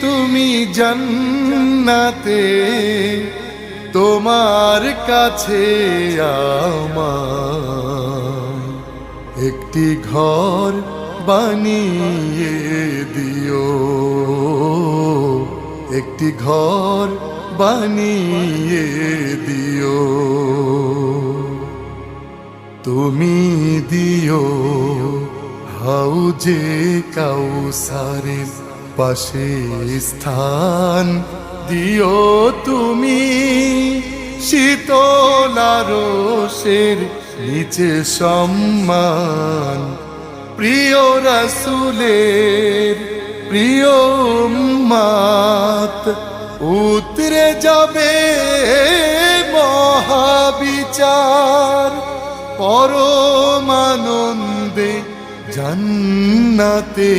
তুমি জান্নাতে তোমার কাছে আমার একটি ঘর বানিয়ে দিও, একটি ঘর বানিয়ে দিও। তুমি দিও হাউজে কাউসারের পাশে স্থান, দিও তুমি শীতল আরশের নিচে সম্মান। প্রিয় রাসূলের প্রিয় উম্মত উতরে যাবে মহাবিচার, পরমানন্দে জান্নাতে